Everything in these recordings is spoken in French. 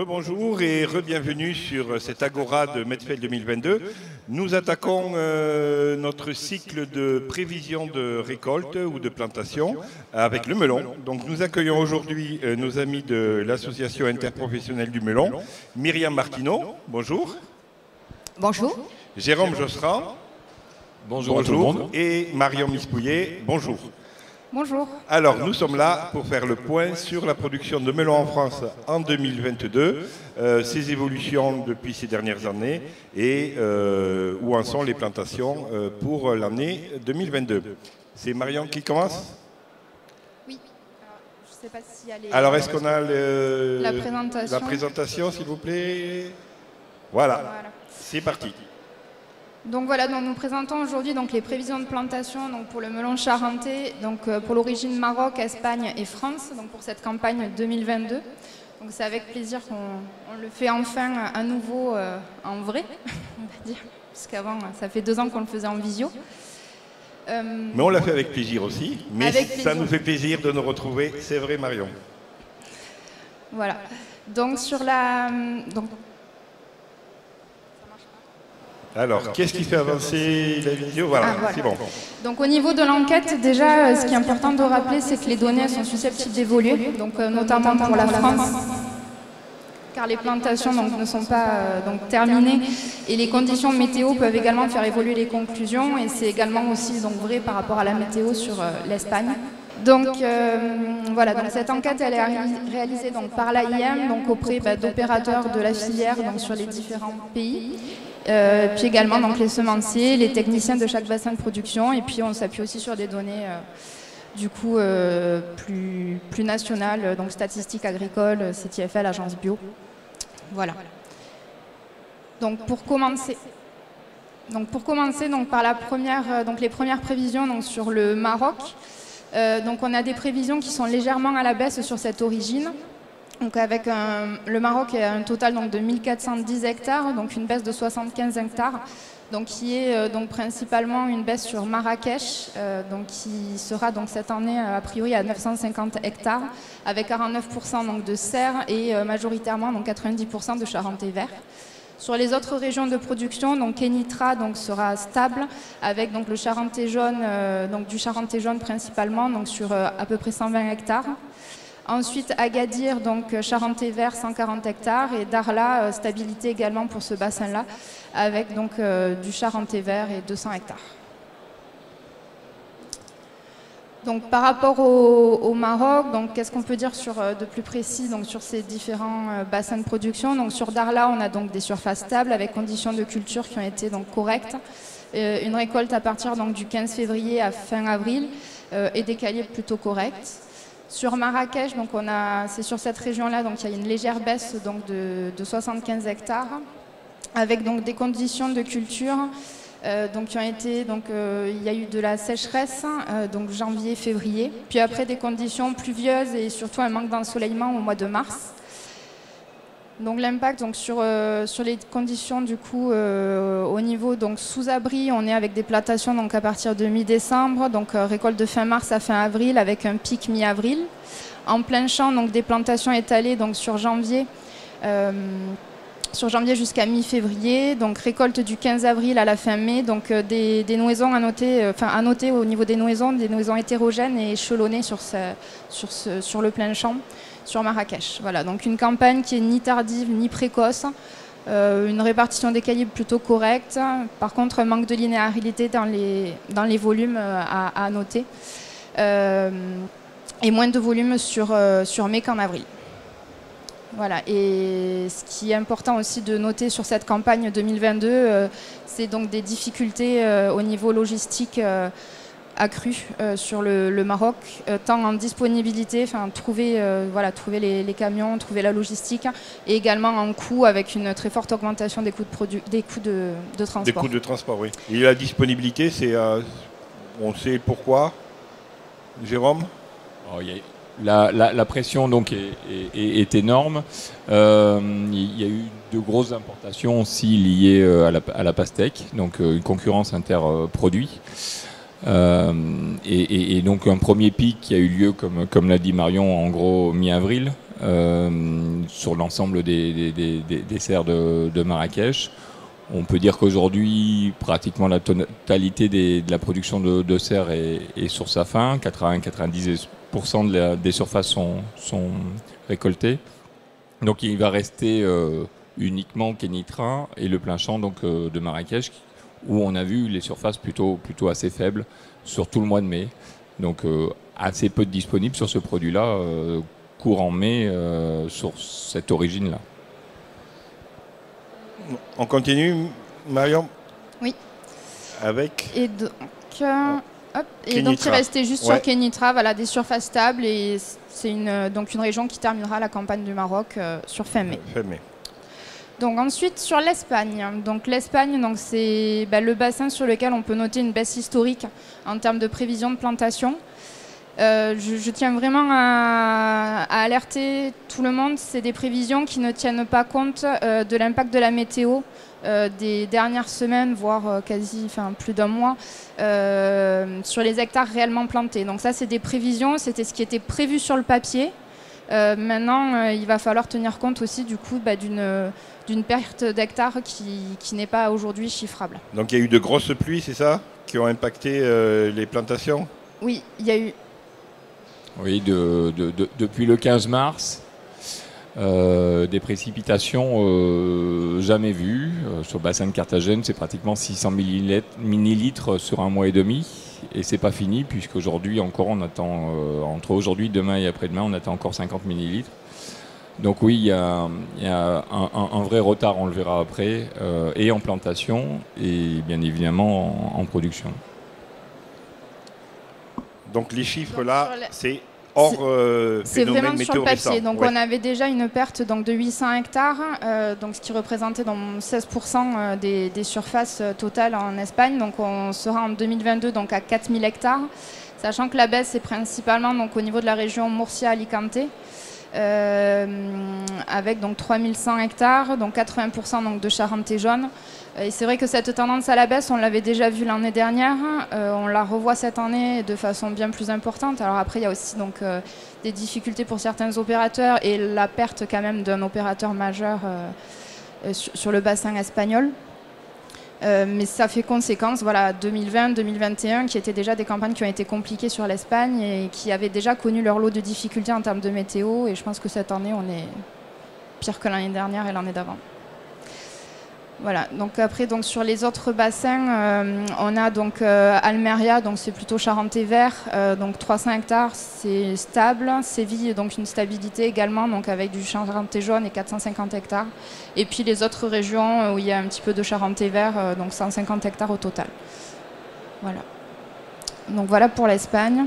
Rebonjour et re-bienvenue sur cette Agora de Medfeld 2022. Nous attaquons notre cycle de prévision de récolte ou de plantation avec le melon. Donc nous accueillons aujourd'hui nos amis de l'association interprofessionnelle du melon, Myriam Martineau, bonjour. Bonjour. Jérôme Josserand. Bonjour, bonjour. À tout le monde. Et Marion Mispouillet, bonjour. Bonjour. Alors, nous sommes là pour faire le point sur la production de melon en France en 2022, ses évolutions depuis ces dernières années et où en sont les plantations pour l'année 2022. C'est Marion qui commence ? Oui. Je ne sais pas si elle est... Alors, est-ce qu'on a la présentation, s'il vous plaît ? Voilà. C'est parti. Donc voilà, donc nous présentons aujourd'hui donc les prévisions de plantation donc pour le melon charentais, donc pour l'origine Maroc, Espagne et France, donc pour cette campagne 2022. Donc c'est avec plaisir qu'on le fait enfin à nouveau en vrai, on va dire, parce qu'avant ça fait 2 ans qu'on le faisait en visio. Mais on l'a fait avec plaisir aussi, mais ça nous fait plaisir de nous retrouver, c'est vrai Marion. Voilà, donc sur la... Alors, qu'est-ce qui fait avancer la vidéo? Voilà, c'est bon. Donc au niveau de l'enquête, déjà, ce qui est important de rappeler, c'est que les données sont susceptibles d'évoluer, donc notamment pour la France, car les plantations donc, ne sont pas terminées et les conditions météo peuvent également faire évoluer les conclusions, et c'est également aussi donc, vrai par rapport à la météo sur l'Espagne. Donc voilà, donc cette enquête elle est réalisée donc, par l'AIM donc, auprès d'opérateurs de la filière donc, sur les différents pays. Puis également donc, les semenciers, les techniciens de chaque bassin de production, et puis on s'appuie aussi sur des données du coup plus nationales, donc statistiques agricoles, CTFL, Agence Bio. Voilà. Donc pour commencer donc, par les premières prévisions donc, sur le Maroc, donc on a des prévisions qui sont légèrement à la baisse sur cette origine. Donc avec le Maroc a un total donc, de 1410 hectares, donc une baisse de 75 hectares, donc qui est donc principalement une baisse sur Marrakech, donc qui sera donc cette année a priori à 950 hectares, avec 49% donc de serre et majoritairement donc 90% de charentais vert. Sur les autres régions de production, donc Kénitra donc sera stable avec donc le charentais jaune, donc du charentais jaune principalement, donc sur à peu près 120 hectares. Ensuite, Agadir, donc charentais vert, 140 hectares, et Darla, stabilité également pour ce bassin-là, avec donc du charentais vert et 200 hectares. Donc par rapport au Maroc, donc qu'est-ce qu'on peut dire de plus précis donc, sur ces différents bassins de production? Donc sur Darla, on a donc des surfaces stables avec conditions de culture qui ont été donc correctes, une récolte à partir donc, du 15 février à fin avril et des calibres plutôt corrects. Sur Marrakech, c'est sur cette région-là, donc il y a une légère baisse donc, de 75 hectares, avec donc des conditions de culture donc, qui ont été, donc il y a eu de la sécheresse, donc janvier-février, puis après des conditions pluvieuses et surtout un manque d'ensoleillement au mois de mars. Donc l'impact donc, sur les conditions du coup au niveau donc sous-abri, on est avec des plantations donc à partir de mi-décembre, donc récolte de fin mars à fin avril avec un pic mi-avril. En plein champ donc des plantations étalées donc sur janvier jusqu'à mi-février, donc récolte du 15 avril à la fin mai, donc des noisons à noter au niveau des noisons hétérogènes et échelonnées sur le plein champ. Sur Marrakech. Voilà, donc une campagne qui est ni tardive ni précoce, une répartition des calibres plutôt correcte, par contre un manque de linéarité dans les volumes à noter, et moins de volume sur mai qu'en avril. Voilà, et ce qui est important aussi de noter sur cette campagne 2022, c'est donc des difficultés au niveau logistique accru sur le Maroc, tant en disponibilité, trouver les camions, trouver la logistique, et également en coût avec une très forte augmentation des coûts de transport. Des coûts de transport, oui. Et la disponibilité, on sait pourquoi, Jérôme? La pression donc est énorme. Il y a eu de grosses importations aussi liées à la pastèque, donc une concurrence interproduits. Et donc un premier pic qui a eu lieu, comme l'a dit Marion, en gros mi-avril, sur l'ensemble des serres de Marrakech. On peut dire qu'aujourd'hui, pratiquement la totalité de la production de serre est sur sa fin. 80-90% des surfaces sont récoltées. Donc il va rester uniquement Kénitra et le plein champ donc, de Marrakech, où on a vu les surfaces plutôt assez faibles sur tout le mois de mai. Donc assez peu de disponibles sur ce produit-là, courant mai, sur cette origine-là. On continue, Marion? Oui. Avec Et donc, il restait juste sur Kénitra, voilà, des surfaces stables, et c'est donc une région qui terminera la campagne du Maroc sur fin mai. Donc ensuite sur l'Espagne. Donc l'Espagne, donc c'est le bassin sur lequel on peut noter une baisse historique en termes de prévision de plantation. Je tiens vraiment à alerter tout le monde, c'est des prévisions qui ne tiennent pas compte de l'impact de la météo des dernières semaines, voire plus d'un mois, sur les hectares réellement plantés. Donc ça, c'est des prévisions, c'était ce qui était prévu sur le papier. Maintenant, il va falloir tenir compte aussi du coup d'une perte d'hectares qui n'est pas aujourd'hui chiffrable. Donc il y a eu de grosses pluies, c'est ça, qui ont impacté les plantations? Oui, il y a eu. Oui, depuis le 15 mars, des précipitations jamais vues. Sur le bassin de Carthagène, c'est pratiquement 600 millilitres sur un mois et demi. Et c'est pas fini, puisqu'aujourd'hui encore, on attend, entre aujourd'hui, demain et après-demain, on attend encore 50 millilitres. Donc oui, il y a un vrai retard, on le verra après, et en plantation, et bien évidemment en production. Donc les chiffres là, c'est hors c'est vraiment météo sur le papier. récent. Donc on avait déjà une perte donc, de 800 hectares, donc ce qui représentait donc, 16% des surfaces totales en Espagne. Donc on sera en 2022 donc, à 4000 hectares, sachant que la baisse est principalement donc, au niveau de la région Murcia-Alicante, avec donc 3100 hectares, donc 80% donc, de Charente jaune. Et c'est vrai que cette tendance à la baisse, on l'avait déjà vue l'année dernière, on la revoit cette année de façon bien plus importante. Alors après, il y a aussi donc, des difficultés pour certains opérateurs et la perte quand même d'un opérateur majeur sur le bassin espagnol. Mais ça fait conséquence, voilà, 2020-2021, qui étaient déjà des campagnes qui ont été compliquées sur l'Espagne et qui avaient déjà connu leur lot de difficultés en termes de météo. Et je pense que cette année, on est pire que l'année dernière et l'année d'avant. Voilà, donc après donc sur les autres bassins, on a donc Almeria, donc c'est plutôt Charente vert, donc 300 hectares, c'est stable. Séville, donc une stabilité également, donc avec du Charente jaune et 450 hectares. Et puis les autres régions où il y a un petit peu de Charente vert, donc 150 hectares au total. Voilà. Donc voilà pour l'Espagne.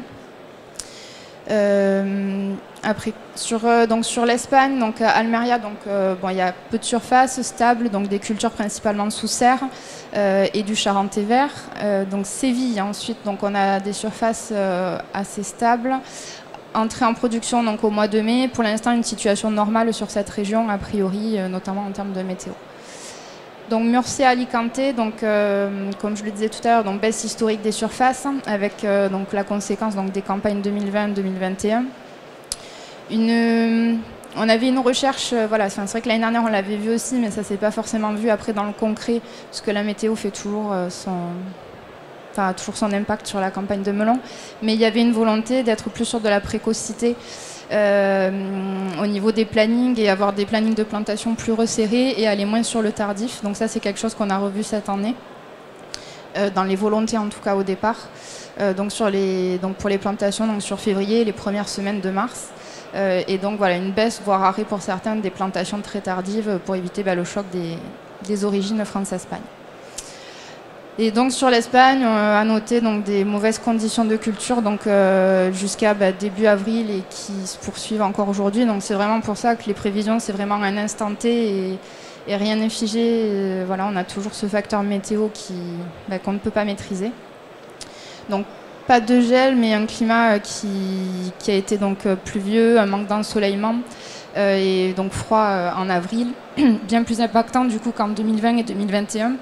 Après sur l'Espagne, donc Almeria, donc bon, il y a peu de surface stable, donc des cultures principalement sous serre et du Charente vert. Donc Séville ensuite, donc on a des surfaces assez stables. Entrée en production donc au mois de mai. Pour l'instant, une situation normale sur cette région a priori, notamment en termes de météo. Donc Murcia-Alicante, donc comme je le disais tout à l'heure, donc baisse historique des surfaces avec donc la conséquence donc des campagnes 2020-2021. On avait une recherche, voilà, c'est vrai que l'année dernière on l'avait vu aussi, mais ça s'est pas forcément vu après dans le concret, parce que la météo fait toujours son impact sur la campagne de melon. Mais il y avait une volonté d'être plus sur de la précocité. Au niveau des plannings et avoir des plannings de plantation plus resserrés et aller moins sur le tardif. Donc ça c'est quelque chose qu'on a revu cette année, dans les volontés en tout cas au départ. Donc pour les plantations donc sur février et les premières semaines de mars. Et donc voilà une baisse, voire arrêt pour certaines des plantations très tardives pour éviter le choc des origines France-Espagne. Et donc sur l'Espagne, à noter donc des mauvaises conditions de culture donc jusqu'à début avril et qui se poursuivent encore aujourd'hui. Donc c'est vraiment pour ça que les prévisions c'est vraiment un instant T et rien n'est figé. Voilà, on a toujours ce facteur météo qu'on ne peut pas maîtriser. Donc pas de gel, mais un climat qui a été donc pluvieux, un manque d'ensoleillement et donc froid en avril, bien plus impactant du coup qu'en 2020 et 2021.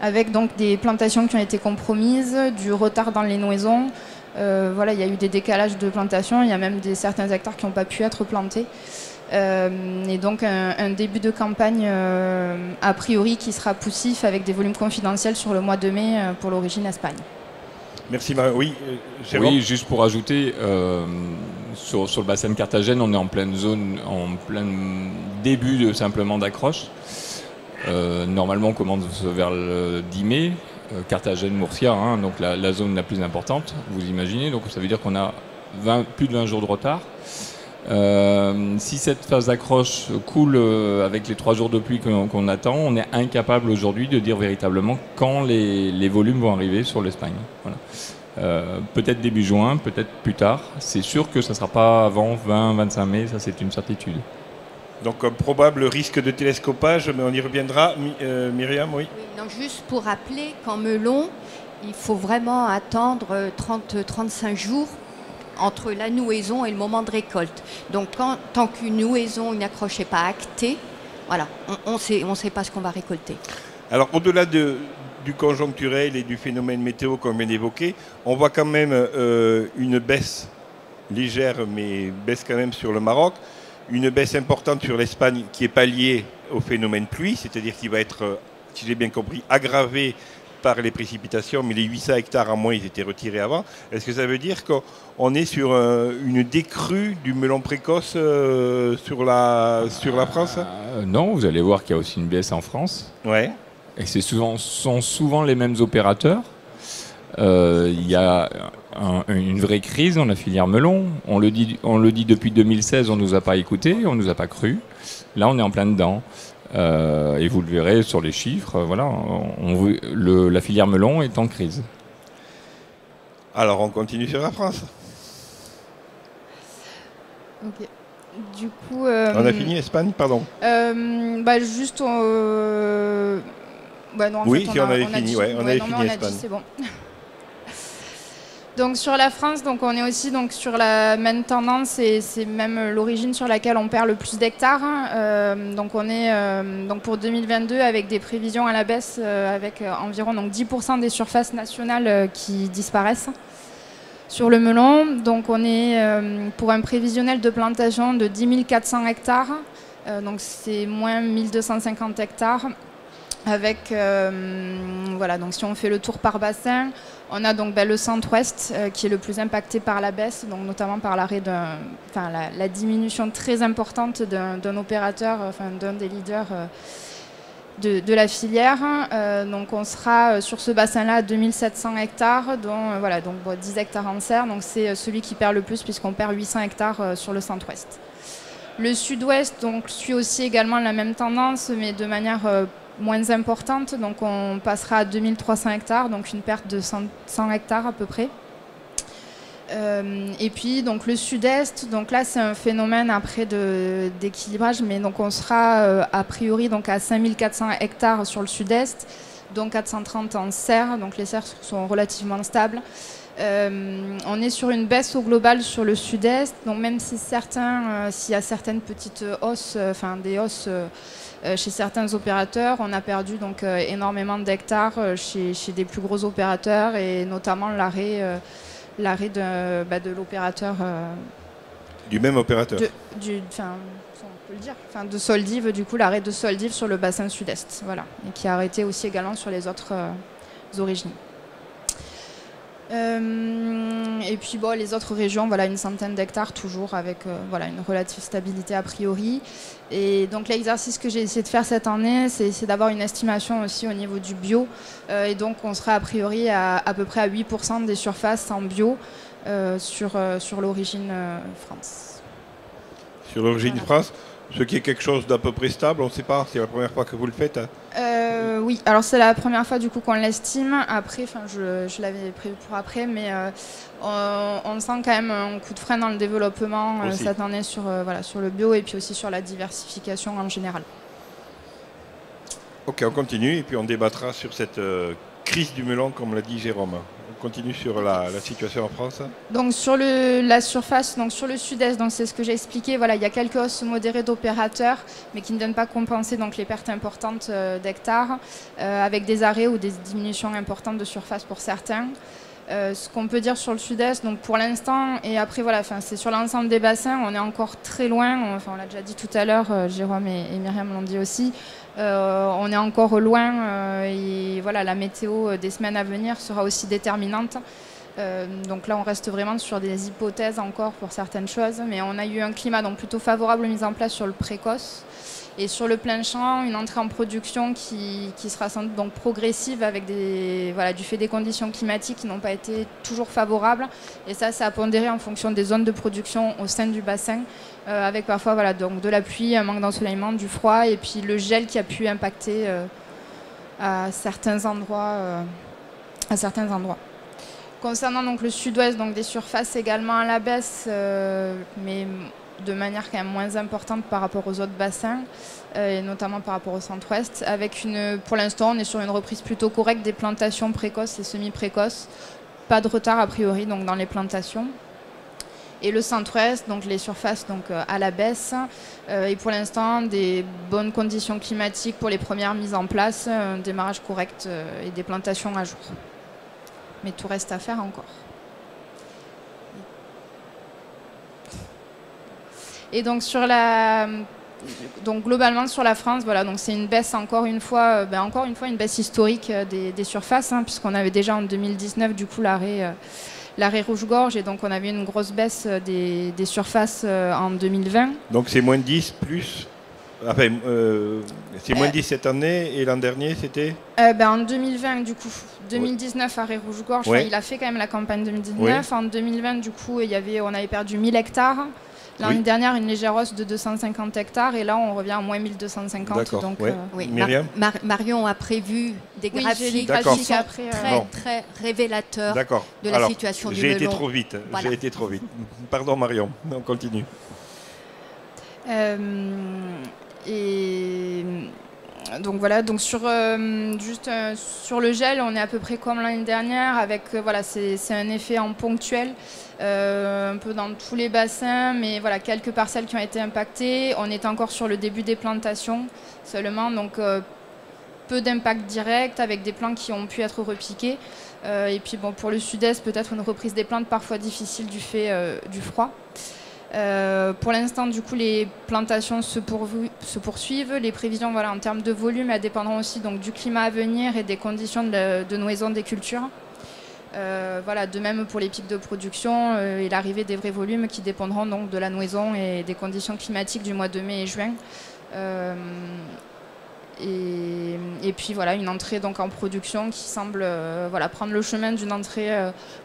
Avec donc des plantations qui ont été compromises, du retard dans les nouaisons, Voilà, il y a eu des décalages de plantation, il y a même certains hectares qui n'ont pas pu être plantés. Et donc un début de campagne a priori qui sera poussif avec des volumes confidentiels sur le mois de mai pour l'origine Espagne. Merci Marie. Oui, Jérôme. Oui, juste pour ajouter, sur le bassin de Carthagène, on est en pleine zone, en plein début de simplement d'accroche. Normalement, on commence vers le 10 mai, Carthagène-Murcia, hein, donc la zone la plus importante, vous imaginez. Donc ça veut dire qu'on a plus de 20 jours de retard. Si cette phase d'accroche coule avec les 3 jours de pluie qu'on attend, on est incapable aujourd'hui de dire véritablement quand les volumes vont arriver sur l'Espagne. Voilà. Peut-être début juin, peut-être plus tard. C'est sûr que ça ne sera pas avant 20-25 mai, ça c'est une certitude. Donc un probable risque de télescopage, mais on y reviendra. Myriam, oui. Non, juste pour rappeler qu'en melon, il faut vraiment attendre 30-35 jours entre la nouaison et le moment de récolte. Donc tant qu'une nouaison, une accroche n'est pas actée, voilà, on sait pas ce qu'on va récolter. Alors au-delà du conjoncturel et du phénomène météo qu'on vient d'évoquer, on voit quand même une baisse légère, mais baisse quand même sur le Maroc, une baisse importante sur l'Espagne qui n'est pas liée au phénomène pluie, c'est-à-dire qui va être, si j'ai bien compris, aggravé par les précipitations, mais les 800 hectares en moins, ils étaient retirés avant. Est-ce que ça veut dire qu'on est sur une décrue du melon précoce sur la France? Non, vous allez voir qu'il y a aussi une baisse en France. Ouais. Et sont souvent les mêmes opérateurs. Il y a une vraie crise dans la filière melon. On le dit depuis 2016, on ne nous a pas écoutés, on ne nous a pas cru. Là, on est en plein dedans. Et vous le verrez sur les chiffres, voilà, la filière melon est en crise. Alors on continue sur la France. Ok. Du coup, on a fini Espagne, pardon. Juste. Non, oui, en fait, si on avait fini, on avait fini Espagne. C'est bon. Donc sur la France, donc on est aussi donc sur la même tendance et c'est même l'origine sur laquelle on perd le plus d'hectares. Donc on est donc pour 2022 avec des prévisions à la baisse avec environ donc 10% des surfaces nationales qui disparaissent sur le melon. Donc on est pour un prévisionnel de plantation de 10 400 hectares. Donc c'est moins 1250 hectares. Avec, voilà, donc si on fait le tour par bassin, on a donc le centre-ouest qui est le plus impacté par la baisse, donc notamment par l'arrêt la diminution très importante d'un opérateur, d'un des leaders de la filière. Donc on sera sur ce bassin-là à 2700 hectares, dont 10 hectares en serre, donc c'est celui qui perd le plus puisqu'on perd 800 hectares sur le centre-ouest. Le sud-ouest donc suit aussi également la même tendance, mais de manière moins importante, donc on passera à 2300 hectares, donc une perte de 100 hectares à peu près. Et puis donc le sud-est, donc là c'est un phénomène après d'équilibrage, mais donc on sera a priori donc à 5400 hectares sur le sud-est, donc 430 en serre, donc les serres sont relativement stables. On est sur une baisse au global sur le sud-est, donc même si s'il y a certaines petites hausses, des hausses chez certains opérateurs, on a perdu donc énormément d'hectares chez des plus gros opérateurs et notamment l'arrêt de l'opérateur. Du même opérateur. On peut le dire, de Soldiv, du coup l'arrêt de Soldiv sur le bassin sud-est, voilà, et qui a arrêté aussi également sur les autres origines. Et puis les autres régions, voilà, une centaine d'hectares toujours avec une relative stabilité a priori. Et donc l'exercice que j'ai essayé de faire cette année, c'est d'avoir une estimation aussi au niveau du bio. Et donc on sera a priori à peu près à 8% des surfaces en bio sur l'origine France. Sur l'origine France, ce qui est quelque chose d'à peu près stable, on ne sait pas, c'est la première fois que vous le faites. Oui, alors c'est la première fois du coup qu'on l'estime. Après, je l'avais prévu pour après, mais on sent quand même un coup de frein dans le développement cette année sur le bio et puis aussi sur la diversification en général. Ok, on continue et puis on débattra sur cette crise du melon, comme l'a dit Jérôme. On continue sur la situation en France. Donc sur la surface, donc sur le sud-est, donc c'est ce que j'ai expliqué. Voilà, il y a quelques hausses modérées d'opérateurs, mais qui ne viennent pas compenser donc les pertes importantes d'hectares, avec des arrêts ou des diminutions importantes de surface pour certains. Ce qu'on peut dire sur le sud-est, donc pour l'instant, et après voilà, c'est sur l'ensemble des bassins, on est encore très loin, on l'a déjà dit tout à l'heure, Jérôme et Myriam l'ont dit aussi, on est encore loin et voilà, la météo des semaines à venir sera aussi déterminante. Donc là on reste vraiment sur des hypothèses encore pour certaines choses, mais on a eu un climat donc plutôt favorable mise en place sur le précoce. Et sur le plein champ, une entrée en production qui sera sans doute donc progressive avec du fait des conditions climatiques qui n'ont pas été toujours favorables. Et ça a pondéré en fonction des zones de production au sein du bassin, avec parfois donc de la pluie, un manque d'ensoleillement, du froid et puis le gel qui a pu impacter à certains endroits. Concernant donc le sud-ouest, donc des surfaces également à la baisse, mais de manière quand même moins importante par rapport aux autres bassins, et notamment par rapport au centre-ouest. Pour l'instant, on est sur une reprise plutôt correcte des plantations précoces et semi-précoces. Pas de retard a priori donc, dans les plantations. Et le centre-ouest, donc les surfaces donc, à la baisse, et pour l'instant des bonnes conditions climatiques pour les premières mises en place, un démarrage correct et des plantations à jour. Mais tout reste à faire encore. Et donc globalement sur la France, voilà, donc c'est une baisse encore une fois une baisse historique des surfaces, puisqu'on avait déjà en 2019 du coup l'arrêt rouge-gorge et donc on avait une grosse baisse des surfaces en 2020. Donc c'est moins 10 plus. Enfin, c'est moins 10 cette année et l'an dernier c'était en 2020 du coup, 2019 arrêt rouge-gorge, ouais. Il a fait quand même la campagne 2019. Ouais. En 2020 du coup on avait perdu 1000 hectares. L'année dernière, une légère hausse de 250 hectares et là, on revient à moins 1250. D'accord. Donc, ouais. Oui. Myriam Marion a prévu des graphiques qui sont très révélateurs de la situation du melon. J'ai été trop vite. Voilà. J'ai été trop vite. Pardon Marion, on continue. Donc voilà, donc sur le gel, on est à peu près comme l'année dernière, avec c'est un effet en ponctuel, un peu dans tous les bassins, mais voilà, quelques parcelles qui ont été impactées. On est encore sur le début des plantations seulement, donc peu d'impact direct avec des plants qui ont pu être repiqués. Et puis bon, pour le sud-est, peut-être une reprise des plantes parfois difficile du fait du froid. Pour l'instant, du coup, les plantations se poursuivent. Les prévisions, en termes de volume, elles dépendront aussi donc, du climat à venir et des conditions de noison des cultures. De même pour les pics de production et l'arrivée des vrais volumes qui dépendront donc de la noison et des conditions climatiques du mois de mai et juin. Et puis une entrée donc en production qui semble prendre le chemin d'une entrée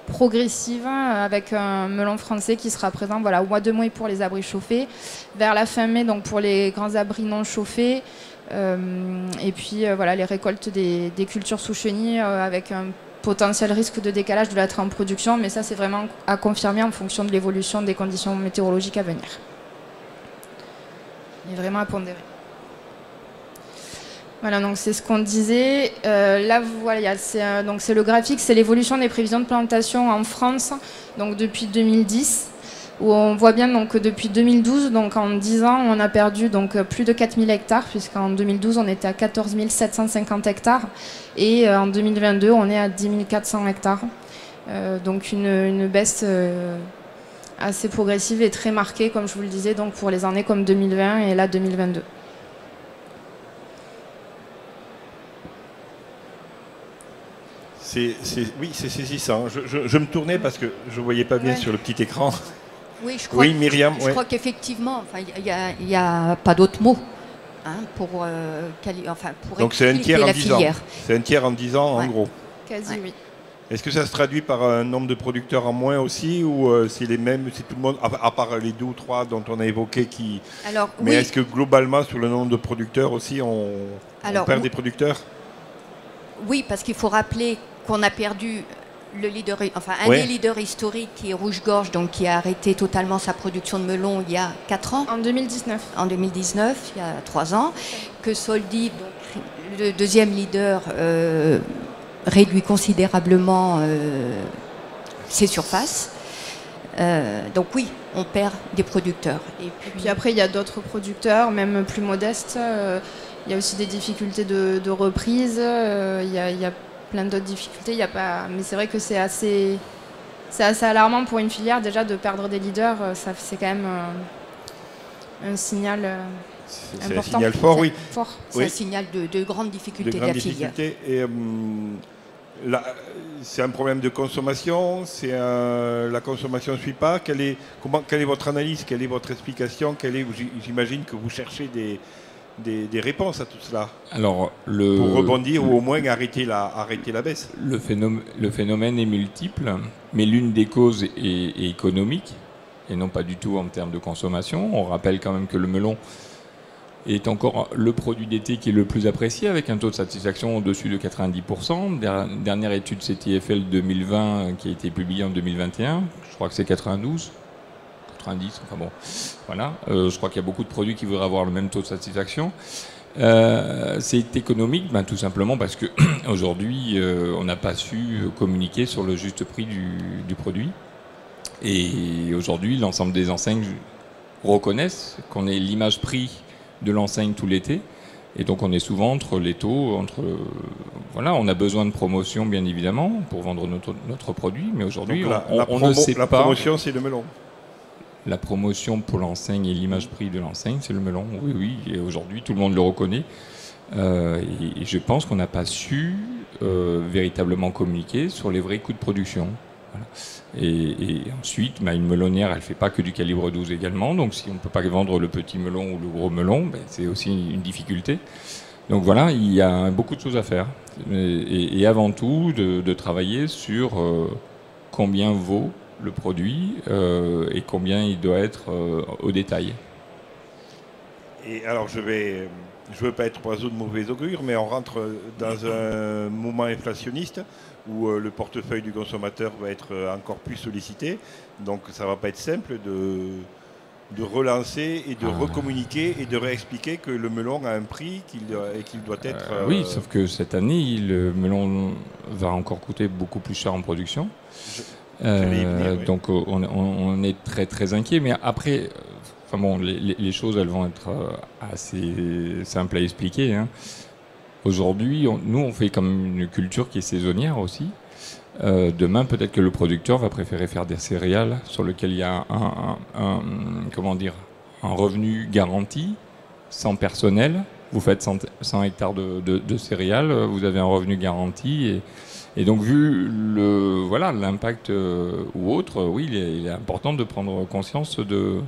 progressive avec un melon français qui sera présent au mois de mai pour les abris chauffés, vers la fin mai donc pour les grands abris non chauffés, et puis les récoltes des cultures sous chenilles avec un potentiel risque de décalage de l'entrée en production, mais ça c'est vraiment à confirmer en fonction de l'évolution des conditions météorologiques à venir. Et vraiment à pondérer. Voilà, donc c'est ce qu'on disait. Là, c'est le graphique, c'est l'évolution des prévisions de plantation en France, donc depuis 2010, où on voit bien donc, que depuis 2012, donc en 10 ans, on a perdu donc, plus de 4000 hectares, puisqu'en 2012, on était à 14 750 hectares, et en 2022, on est à 10 400 hectares. Donc une baisse assez progressive et très marquée, comme je vous le disais, donc pour les années comme 2020 et là 2022. Oui, c'est saisissant. Je me tournais parce que je ne voyais pas bien sur le petit écran. Oui, je crois, Myriam. Je crois qu'effectivement, il n'y a pas d'autre mot pour donc c'est un tiers en 10 ans. C'est un tiers en 10 ans, en gros. Quasi, oui. Est-ce que ça se traduit par un nombre de producteurs en moins aussi, ou c'est les mêmes, c'est tout le monde, à part les 2 ou 3 dont on a évoqué qui... Alors, mais est-ce que globalement, sur le nombre de producteurs aussi, on perd des producteurs? Oui, parce qu'il faut rappeler qu'on a perdu le leader, des leaders historiques qui est Rouge-Gorge, donc qui a arrêté totalement sa production de melon il y a 4 ans. En 2019. En 2019, il y a 3 ans. Que Soldi, donc, le deuxième leader, réduit considérablement ses surfaces. Donc oui, on perd des producteurs. Et puis après, il y a d'autres producteurs, même plus modestes. Il y a aussi des difficultés de reprise. Il y a plein d'autres difficultés. Y a pas... Mais c'est vrai que c'est assez alarmant pour une filière déjà de perdre des leaders. C'est quand même un signal c'est important. un signal fort, oui. C'est un signal de grandes difficultés de la filière. Et c'est un problème de consommation. La consommation ne suit pas. Quelle est votre analyse? Quelle est votre explication? J'imagine que vous cherchez des réponses à tout cela. Alors, pour rebondir ou au moins arrêter la baisse. Le phénomène est multiple, mais l'une des causes est économique et non pas du tout en termes de consommation. On rappelle quand même que le melon est encore le produit d'été qui est le plus apprécié, avec un taux de satisfaction au-dessus de 90%. Dernière étude CTFL 2020 qui a été publiée en 2021, je crois que c'est 92, 90, enfin bon, voilà. Je crois qu'il y a beaucoup de produits qui voudraient avoir le même taux de satisfaction. C'est économique, tout simplement parce que aujourd'hui, on n'a pas su communiquer sur le juste prix du produit. Et aujourd'hui, l'ensemble des enseignes reconnaissent qu'on est l'image prix de l'enseigne tout l'été, et donc on est souvent entre les taux, voilà, on a besoin de promotion bien évidemment pour vendre notre produit, mais aujourd'hui on ne sait pas. La promotion, c'est le melon. La promotion pour l'enseigne et l'image prix de l'enseigne, c'est le melon. Oui, et aujourd'hui tout le monde le reconnaît. Et je pense qu'on n'a pas su véritablement communiquer sur les vrais coûts de production. Voilà. Et ensuite, une melonnière, elle ne fait pas que du calibre 12 également. Donc si on ne peut pas vendre le petit melon ou le gros melon, c'est aussi une difficulté. Donc voilà, il y a beaucoup de choses à faire. Et avant tout, de travailler sur combien vaut le produit et combien il doit être au détail. Et alors je veux pas être oiseau de mauvais augure, mais on rentre dans un moment inflationniste où le portefeuille du consommateur va être encore plus sollicité. Donc ça ne va pas être simple de relancer et de recommuniquer et de réexpliquer que le melon a un prix qu'il doit être... Oui, sauf que cette année, le melon va encore coûter beaucoup plus cher en production. Donc on est très très inquiet. Mais après, les choses elles vont être assez simples à expliquer, hein. Aujourd'hui, nous, on fait comme une culture qui est saisonnière aussi. Demain, peut-être que le producteur va préférer faire des céréales sur lesquelles il y a un revenu garanti, sans personnel. Vous faites 100 hectares de céréales, vous avez un revenu garanti. Et donc, vu l'impact ou autre, oui, il est important de prendre conscience de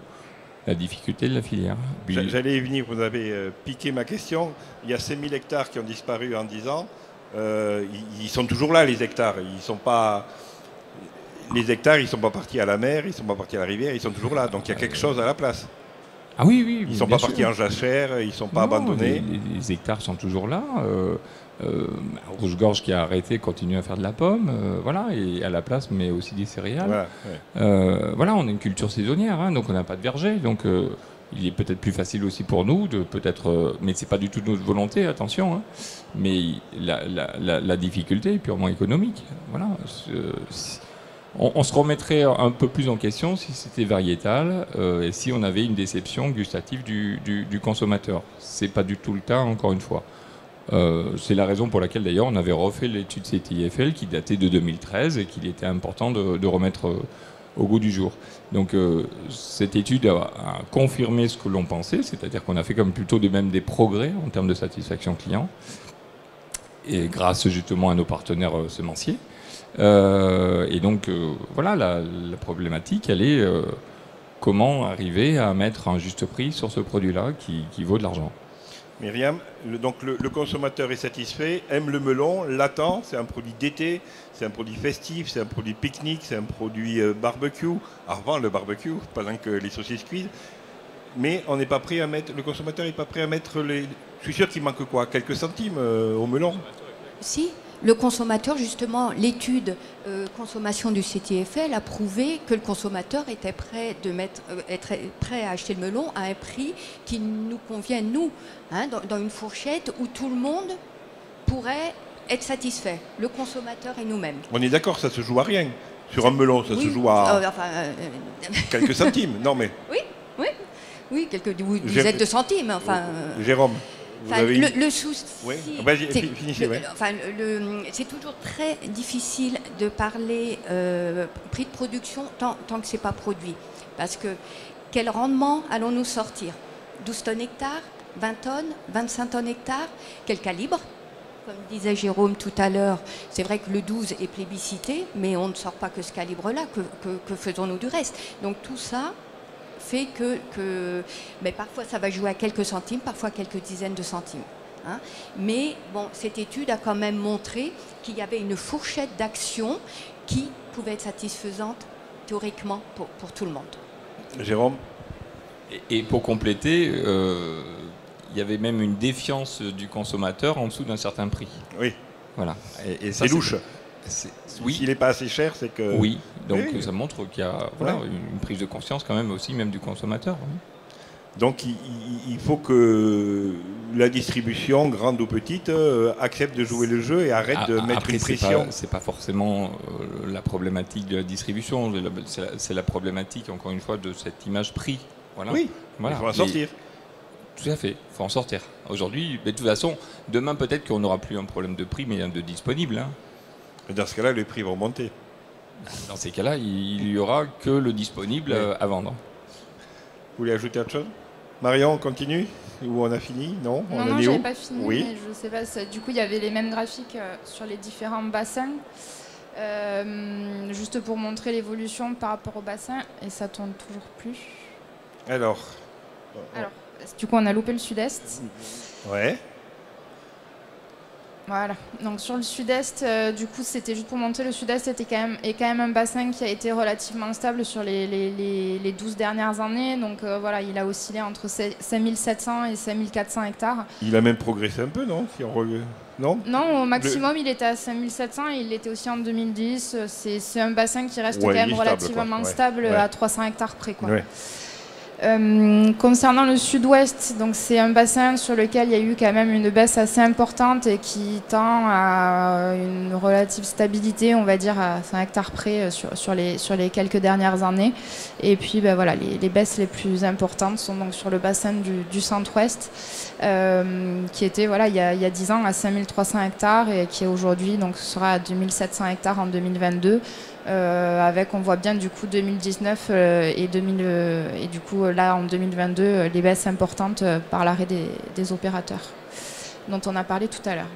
la difficulté de la filière. J'allais y venir, vous avez piqué ma question. Il y a 5000 hectares qui ont disparu en 10 ans. Ils sont toujours là, les hectares. Les hectares, ils ne sont pas partis à la mer, ils ne sont pas partis à la rivière, ils sont toujours là. Donc il y a quelque chose à la place. Ah oui. Ils ne sont pas partis en jachère, ils ne sont pas abandonnés. Les hectares sont toujours là. Rouge-Gorge qui a arrêté continue à faire de la pomme, et à la place, mais aussi des céréales. Voilà, on a une culture saisonnière, hein, donc on n'a pas de verger. Donc il est peut-être plus facile aussi pour nous, mais c'est pas du tout notre volonté, attention. Hein, mais la difficulté est purement économique. Voilà. On se remettrait un peu plus en question si c'était variétal et si on avait une déception gustative du consommateur. C'est pas du tout le cas, encore une fois. C'est la raison pour laquelle d'ailleurs on avait refait l'étude CTIFL qui datait de 2013 et qu'il était important de remettre au goût du jour. Donc cette étude a confirmé ce que l'on pensait, c'est-à-dire qu'on a fait comme plutôt même des progrès en termes de satisfaction client, et grâce justement à nos partenaires semenciers. Et donc la problématique, elle est comment arriver à mettre un juste prix sur ce produit-là qui vaut de l'argent. Myriam, le consommateur est satisfait, aime le melon, l'attend, c'est un produit d'été, c'est un produit festif, c'est un produit pique-nique, c'est un produit barbecue. Avant le barbecue, pendant que les saucisses cuisent. Mais on n'est pas prêt à mettre, le consommateur n'est pas prêt à mettre Je suis sûr qu'il manque quoi? Quelques centimes au melon? Si. Le consommateur, justement, l'étude consommation du CTFL a prouvé que le consommateur était prêt à acheter le melon à un prix qui nous convient, nous, hein, dans une fourchette où tout le monde pourrait être satisfait, le consommateur et nous-mêmes. On est d'accord, ça se joue à rien. Sur un melon, ça se joue à quelques centimes. Non mais. Oui, quelques dizaines de centimes. Jérôme. Enfin, le souci, oui. C'est toujours très difficile de parler prix de production tant que ce n'est pas produit. Parce que quel rendement allons-nous sortir? 12 tonnes hectares, 20 tonnes, 25 tonnes hectares? Quel calibre? Comme disait Jérôme tout à l'heure, c'est vrai que le 12 est plébiscité, mais on ne sort pas que ce calibre-là, que faisons-nous du reste? Donc tout ça fait mais parfois ça va jouer à quelques centimes, parfois quelques dizaines de centimes. Hein. Mais bon, cette étude a quand même montré qu'il y avait une fourchette d'action qui pouvait être satisfaisante théoriquement pour tout le monde. Jérôme? Et pour compléter, il y avait même une défiance du consommateur en dessous d'un certain prix. Oui. Voilà. Et c'est louche. Oui. S'il n'est pas assez cher, c'est que... Oui, donc oui. ça montre qu'il y a une prise de conscience quand même aussi, même du consommateur. Donc il faut que la distribution, grande ou petite, accepte de jouer le jeu et arrête de mettre une pression. C'est pas forcément la problématique de la distribution, c'est la problématique, encore une fois, de cette image prix. Voilà. Oui, voilà. Il faut en sortir. Tout à fait, il faut en sortir. Aujourd'hui, mais de toute façon, demain peut-être qu'on n'aura plus un problème de prix, mais un de disponible. Hein. Dans ce cas-là, les prix vont monter. Dans ces cas-là, il n'y aura que le disponible à vendre. Vous voulez ajouter autre chose? Marion, on continue? Ou on a fini? Non, non, j'avais pas fini, oui. Mais je sais pas. Du coup, il y avait les mêmes graphiques sur les différents bassins. Juste pour montrer l'évolution par rapport au bassin, et ça tourne toujours plus. Alors, du coup, on a loupé le sud-est. Ouais. Voilà. Donc sur le sud-est, du coup, c'était juste pour montrer, le sud-est est quand même un bassin qui a été relativement stable sur les 12 dernières années. Donc voilà, il a oscillé entre 5700 et 5400 hectares. Il a même progressé un peu, non? Non, au maximum, il était à 5700 et il l'était aussi en 2010. C'est un bassin qui reste quand même relativement stable à 300 hectares près, quoi. Ouais. Concernant le sud-ouest, donc c'est un bassin sur lequel il y a eu quand même une baisse assez importante et qui tend à une relative stabilité, on va dire à 5 hectares près sur les quelques dernières années. Et puis voilà, les baisses les plus importantes sont donc sur le bassin du centre-ouest, qui était il y a 10 ans à 5300 hectares et qui aujourd'hui donc sera à 2700 hectares en 2022. Avec, on voit bien du coup 2019 et du coup là en 2022 les baisses importantes par l'arrêt des opérateurs dont on a parlé tout à l'heure.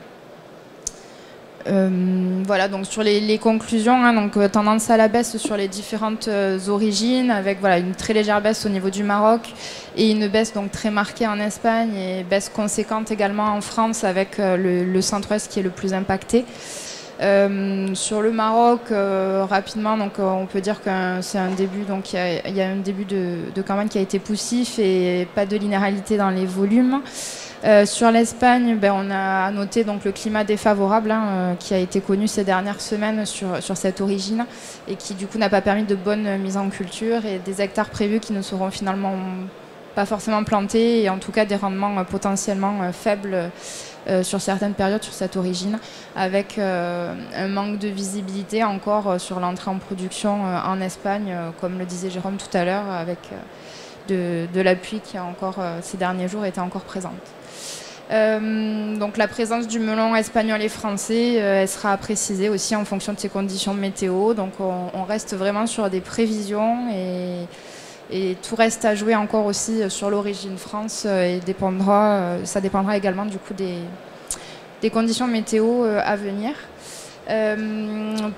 Voilà, donc sur les conclusions, hein, donc tendance à la baisse sur les différentes origines, avec une très légère baisse au niveau du Maroc et une baisse donc très marquée en Espagne et baisse conséquente également en France avec le centre-ouest qui est le plus impacté. Sur le Maroc, rapidement, donc on peut dire que c'est un début, donc il y a un début de campagne qui a été poussif et pas de linéarité dans les volumes. Sur l'Espagne, on a noté donc le climat défavorable qui a été connu ces dernières semaines sur cette origine et qui du coup n'a pas permis de bonne mise en culture et des hectares prévus qui ne seront finalement pas forcément plantés et en tout cas des rendements potentiellement faibles sur certaines périodes sur cette origine, avec un manque de visibilité encore sur l'entrée en production en Espagne, comme le disait Jérôme tout à l'heure, avec de la pluie qui a encore ces derniers jours était encore présente. Donc la présence du melon espagnol et français, elle sera à préciser aussi en fonction de ces conditions météo. Donc on reste vraiment sur des prévisions et tout reste à jouer encore aussi sur l'origine France et ça dépendra également du coup des conditions météo à venir.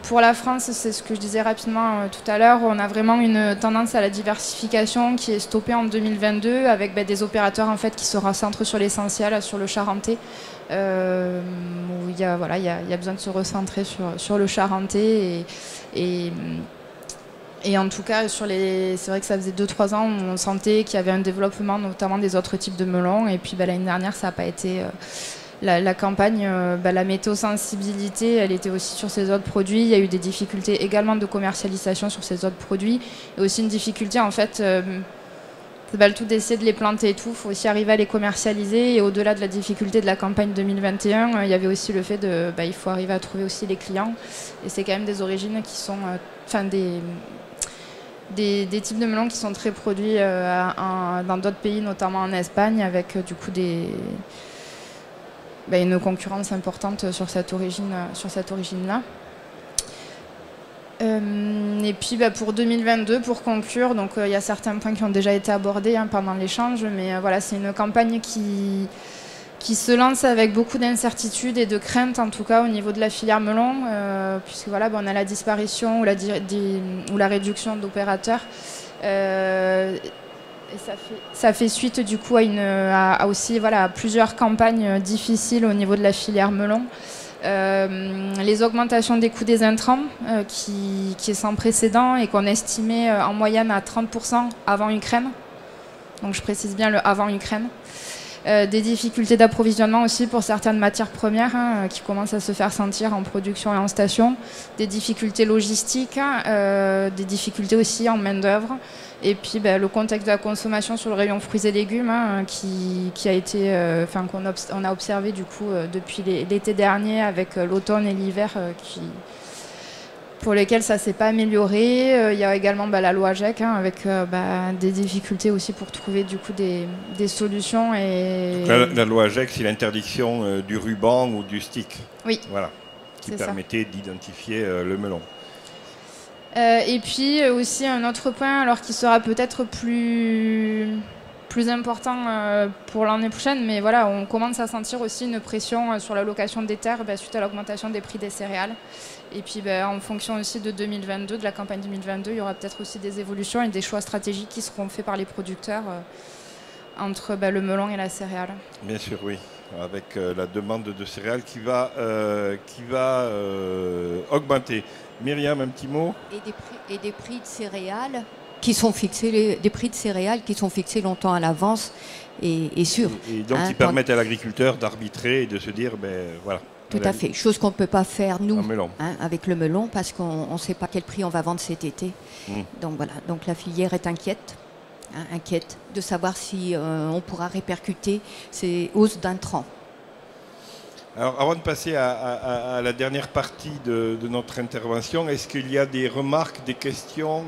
Pour la France, c'est ce que je disais rapidement tout à l'heure, on a vraiment une tendance à la diversification qui est stoppée en 2022 avec des opérateurs en fait qui se recentrent sur l'essentiel, sur le Charentais, où il y a besoin de se recentrer sur le Charentais et en tout cas, c'est vrai que ça faisait 2-3 ans où on sentait qu'il y avait un développement notamment des autres types de melons. Et puis l'année dernière, ça n'a pas été la campagne. La météo-sensibilité, elle était aussi sur ces autres produits. Il y a eu des difficultés également de commercialisation sur ces autres produits. Et aussi une difficulté, en fait, c'est le tout d'essayer de les planter et tout. Il faut aussi arriver à les commercialiser. Et au-delà de la difficulté de la campagne 2021, il y avait aussi le fait il faut arriver à trouver aussi les clients. Et c'est quand même des origines qui sont... des types de melons qui sont très produits dans d'autres pays, notamment en Espagne, avec du coup une concurrence importante sur cette origine-là. Et puis pour 2022, pour conclure, donc il y a certains points qui ont déjà été abordés pendant l'échange, mais voilà, c'est une campagne qui se lance avec beaucoup d'incertitudes et de craintes, en tout cas au niveau de la filière melon, puisque voilà, on a la disparition ou la réduction d'opérateurs. Et ça fait suite du coup à aussi voilà, à plusieurs campagnes difficiles au niveau de la filière melon. Les augmentations des coûts des intrants qui est sans précédent et qu'on estimait en moyenne à 30% avant Ukraine. Donc je précise bien le avant Ukraine. Des difficultés d'approvisionnement aussi pour certaines matières premières qui commencent à se faire sentir en production et en station, des difficultés logistiques, des difficultés aussi en main-d'œuvre, et puis le contexte de la consommation sur le rayon fruits et légumes qui a été, qu'on a observé du coup depuis l'été dernier avec l'automne et l'hiver pour lesquels ça ne s'est pas amélioré. Il y a également la loi AGEC avec des difficultés aussi pour trouver du coup des solutions. Et la loi AGEC, c'est l'interdiction du ruban ou du stick. Oui. Voilà, qui permettait d'identifier le melon. Et puis aussi un autre point, alors qui sera peut-être plus important pour l'année prochaine, mais voilà, on commence à sentir aussi une pression sur la location des terres suite à l'augmentation des prix des céréales. Et puis en fonction aussi de 2022, de la campagne 2022, il y aura peut-être aussi des évolutions et des choix stratégiques qui seront faits par les producteurs entre le melon et la céréale. Bien sûr, oui, avec la demande de céréales qui va augmenter. Myriam, un petit mot? Et des prix de céréales qui sont fixés, des prix de céréales qui sont fixés longtemps à l'avance et sûrs. Et donc qui permettent à l'agriculteur d'arbitrer et de se dire, voilà. Tout à fait, chose qu'on ne peut pas faire nous avec le melon parce qu'on ne sait pas quel prix on va vendre cet été. Donc voilà, donc la filière est inquiète de savoir si on pourra répercuter ces hausses d'intrants. Alors avant de passer à la dernière partie de notre intervention, est-ce qu'il y a des remarques, des questions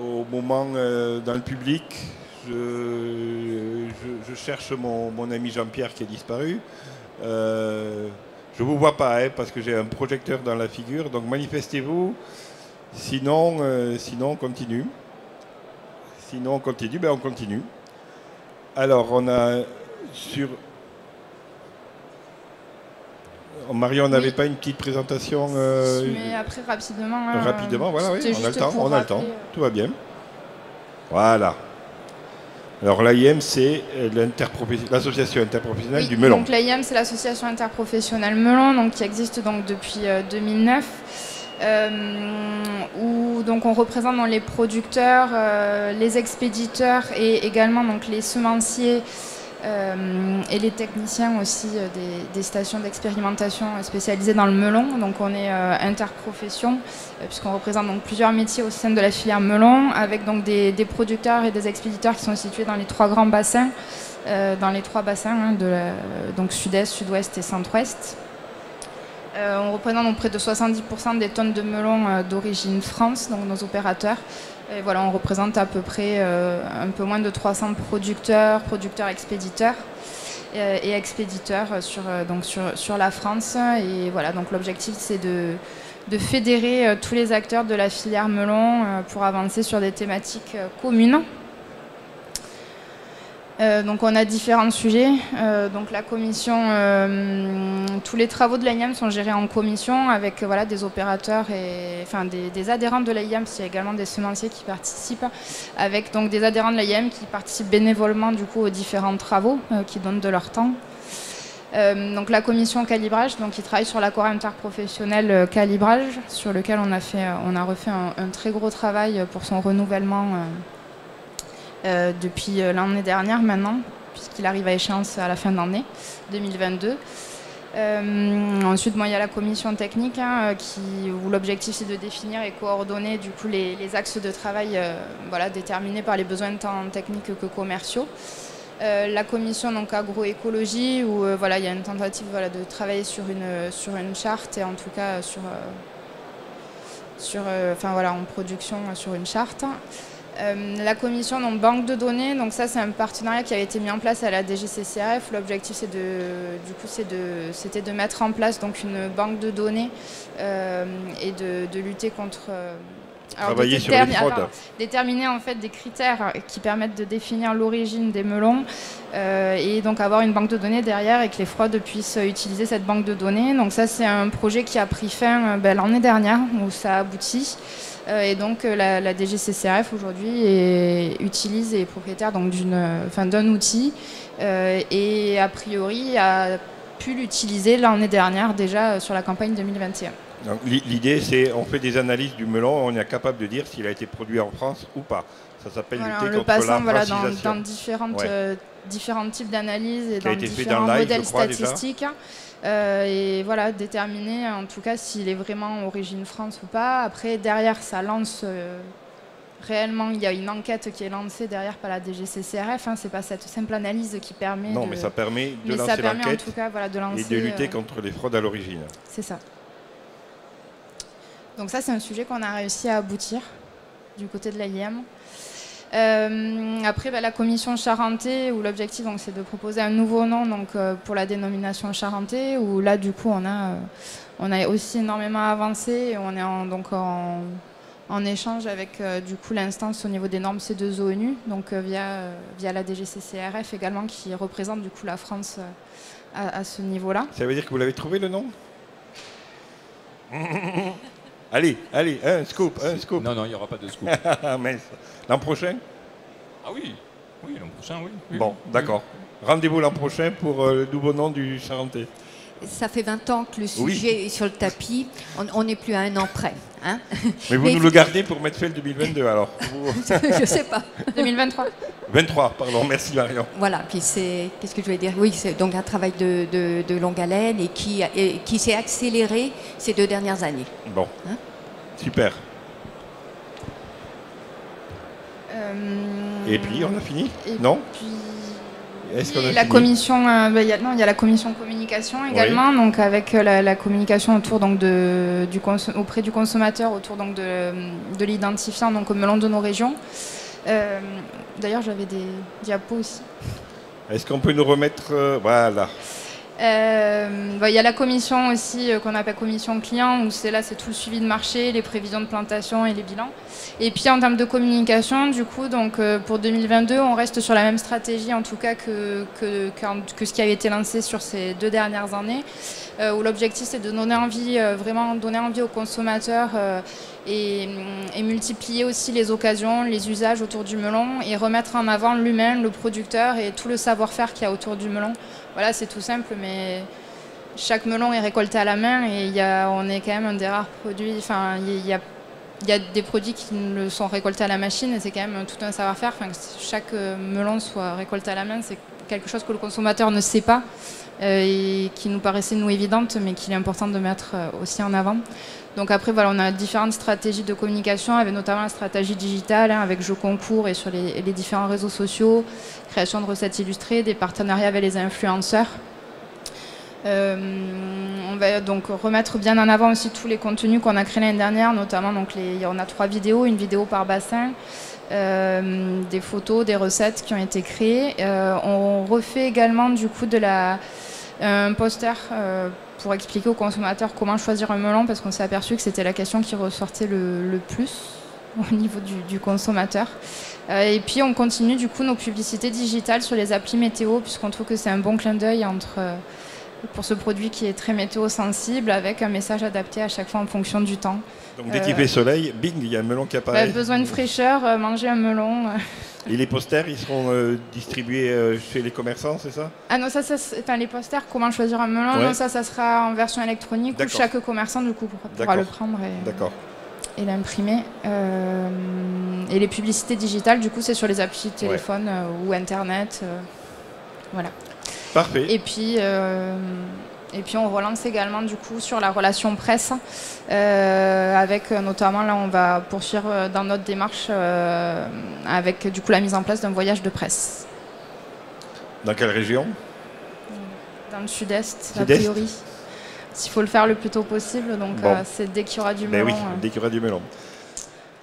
au moment dans le public? Je cherche mon ami Jean-Pierre qui a disparu. Je ne vous vois pas parce que j'ai un projecteur dans la figure, donc manifestez-vous. Sinon, on continue. Sinon, on continue. On continue. Alors, on a sur... Marion, on n'avait pas une petite présentation mais après, rapidement. Rapidement, voilà, oui, on a le temps. Tout va bien. Voilà. Alors l'AIM, c'est l'association interprofessionnelle du melon. Donc l'AIM, c'est l'association interprofessionnelle melon, donc, qui existe donc, depuis 2009, où donc, on représente les producteurs, les expéditeurs et également donc, les semenciers et les techniciens aussi des stations d'expérimentation spécialisées dans le melon. Donc on est interprofession, puisqu'on représente donc plusieurs métiers au sein de la filière melon, avec donc des producteurs et des expéditeurs qui sont situés dans les trois grands bassins, donc sud-est, sud-ouest et centre-ouest. On représente donc près de 70% des tonnes de melon d'origine France, donc nos opérateurs. Et voilà, on représente à peu près un peu moins de 300 producteurs, expéditeurs et expéditeurs sur la France. Et voilà, donc l'objectif c'est de fédérer tous les acteurs de la filière melon pour avancer sur des thématiques communes. Donc on a différents sujets. Donc la commission, tous les travaux de l'AIM sont gérés en commission avec des opérateurs et des adhérents de l'AIM. Il y a également des semenciers qui participent, avec donc des adhérents de l'AIM qui participent bénévolement du coup aux différents travaux, qui donnent de leur temps. Donc la commission calibrage, donc qui travaille sur l'accord interprofessionnel calibrage, sur lequel on a refait un très gros travail pour son renouvellement. Depuis l'année dernière maintenant, puisqu'il arrive à échéance à la fin d'année 2022. Ensuite, il y a la commission technique où l'objectif c'est de définir et coordonner du coup, les axes de travail déterminés par les besoins tant techniques que commerciaux. La commission donc, agroécologie où il y a une tentative de travailler sur une charte et en tout cas en production sur une charte. La commission donc, banque de données, donc ça c'est un partenariat qui a été mis en place à la DGCCRF. L'objectif c'était de mettre en place donc, une banque de données et de lutter contre... travailler sur les fraudes. Déterminer en fait des critères qui permettent de définir l'origine des melons et donc avoir une banque de données derrière et que les fraudes puissent utiliser cette banque de données. Donc ça c'est un projet qui a pris fin l'année dernière où ça a abouti. Et donc la DGCCRF aujourd'hui utilise et est propriétaire d'un outil et a priori a pu l'utiliser l'année dernière déjà sur la campagne 2021. L'idée c'est on fait des analyses du melon, on est capable de dire s'il a été produit en France ou pas. Ça s'appelle lutter contre la francisation. Dans différents types d'analyses et dans différents dans live, modèles statistiques. Et voilà, déterminer en tout cas s'il est vraiment origine France ou pas. Après, derrière, ça lance réellement, il y a une enquête qui est lancée derrière par la DGCCRF. C'est pas cette simple analyse qui permet. Non, mais ça permet de lancer l'enquête en tout cas, voilà, de lancer, et de lutter contre les fraudes à l'origine. C'est ça. Donc ça, c'est un sujet qu'on a réussi à aboutir du côté de l'AIM. Après, la commission Charentais, où l'objectif c'est de proposer un nouveau nom pour la dénomination Charentais, où là, du coup, on a aussi énormément avancé et on est en échange avec du coup l'instance au niveau des normes C2ONU, donc via la DGCCRF également, qui représente du coup la France à ce niveau-là. Ça veut dire que vous l'avez trouvé le nom? Allez, un scoop. Non, il n'y aura pas de scoop. Mince. L'an prochain? Ah oui, l'an prochain, oui. Bon, d'accord. Rendez-vous l'an prochain pour le nouveau nom du Charentais. Ça fait 20 ans que le sujet est sur le tapis. On n'est plus à un an près. Hein. Mais vous nous le gardez pour Medfeld 2022 alors? Je ne sais pas. 2023. 23, pardon. Merci Marion. Voilà, puis qu'est-ce que je vais dire? Oui, c'est donc un travail de longue haleine et qui s'est accéléré ces 2 dernières années. Bon, super. Et puis, on a fini? Non? La commission, il y a la commission communication également, donc avec la communication autour auprès du consommateur autour de l'identifiant au melon de nos régions. D'ailleurs, j'avais des diapos aussi. Est-ce qu'on peut nous remettre voilà. Il y a la commission aussi qu'on appelle commission client, où c'est tout le suivi de marché, les prévisions de plantation et les bilans. Et puis en termes de communication, du coup, pour 2022, on reste sur la même stratégie en tout cas que ce qui avait été lancé sur ces 2 dernières années, où l'objectif c'est de vraiment donner envie aux consommateurs et multiplier aussi les occasions, les usages autour du melon et remettre en avant l'humain, le producteur et tout le savoir-faire qu'il y a autour du melon. Voilà, c'est tout simple, mais chaque melon est récolté à la main et on est quand même un des rares produits. Enfin, il y a des produits qui le sont récoltés à la machine et c'est quand même tout un savoir-faire. Enfin, que chaque melon soit récolté à la main, c'est quelque chose que le consommateur ne sait pas et qui nous paraissait évidente, mais qu'il est important de mettre aussi en avant. Donc après, voilà, on a différentes stratégies de communication, avec notamment la stratégie digitale, avec Jeux Concours et sur les différents réseaux sociaux, création de recettes illustrées, des partenariats avec les influenceurs. On va donc remettre bien en avant aussi tous les contenus qu'on a créés l'année dernière, notamment on a 3 vidéos, une vidéo par bassin, des photos, des recettes qui ont été créées. On refait également du coup un poster pour expliquer aux consommateurs comment choisir un melon, parce qu'on s'est aperçu que c'était la question qui ressortait le plus au niveau du consommateur. Et puis on continue du coup nos publicités digitales sur les applis météo, puisqu'on trouve que c'est un bon clin d'œil pour ce produit qui est très météo sensible, avec un message adapté à chaque fois en fonction du temps. Donc dès qu'il fait soleil, bing, il y a un melon qui apparaît. Besoin de fraîcheur, manger un melon. Et les posters, ils seront distribués chez les commerçants, c'est ça? Ah non, les posters, comment choisir un melon, non, ça sera en version électronique, où chaque commerçant du coup pourra le prendre et l'imprimer. Et les publicités digitales, du coup, c'est sur les applis téléphone ou Internet. Voilà. Parfait. Et puis on relance également du coup sur la relation presse, avec notamment là on va poursuivre dans notre démarche avec du coup la mise en place d'un voyage de presse. Dans quelle région? Dans le sud-est, a priori. S'il faut le faire le plus tôt possible, donc c'est dès qu'il y aura du melon. Oui, dès qu'il y aura du melon.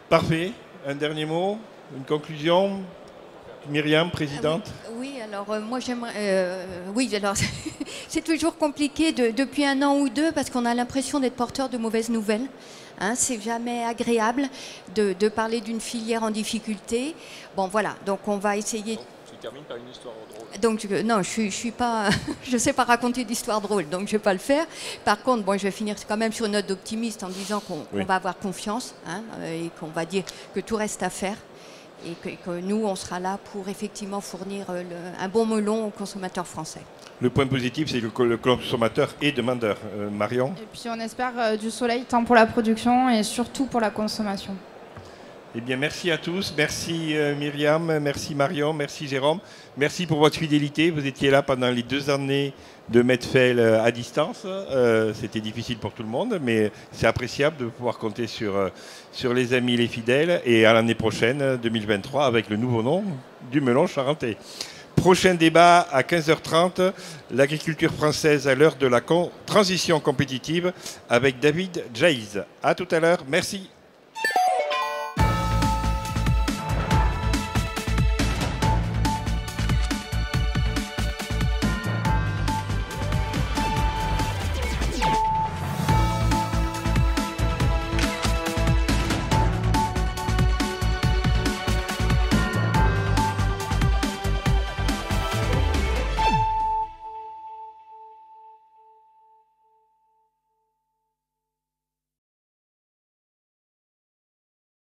Parfait. Un dernier mot? Une conclusion? Myriam, présidente. Oui, alors moi j'aimerais... oui, alors c'est toujours compliqué depuis un an ou deux parce qu'on a l'impression d'être porteur de mauvaises nouvelles. Hein, c'est jamais agréable de parler d'une filière en difficulté. Bon voilà, donc on va essayer... Tu termines par une histoire drôle. Donc non, je suis pas, je sais pas raconter d'histoires drôles, donc je vais pas le faire. Par contre, bon, je vais finir quand même sur une note d'optimiste en disant qu'on va avoir confiance, hein, et qu'on va dire que tout reste à faire. Et que nous, on sera là pour effectivement fournir un bon melon aux consommateurs français. Le point positif, c'est que le consommateur est demandeur. Marion? Et puis on espère du soleil tant pour la production et surtout pour la consommation. Eh bien, merci à tous. Merci Myriam, merci Marion, merci Jérôme. Merci pour votre fidélité. Vous étiez là pendant les 2 années de Medfel à distance. C'était difficile pour tout le monde, mais c'est appréciable de pouvoir compter sur les amis, les fidèles. Et à l'année prochaine, 2023, avec le nouveau nom du melon charentais. Prochain débat à 15h30, l'agriculture française à l'heure de la transition compétitive avec David Jaiz. À tout à l'heure. Merci.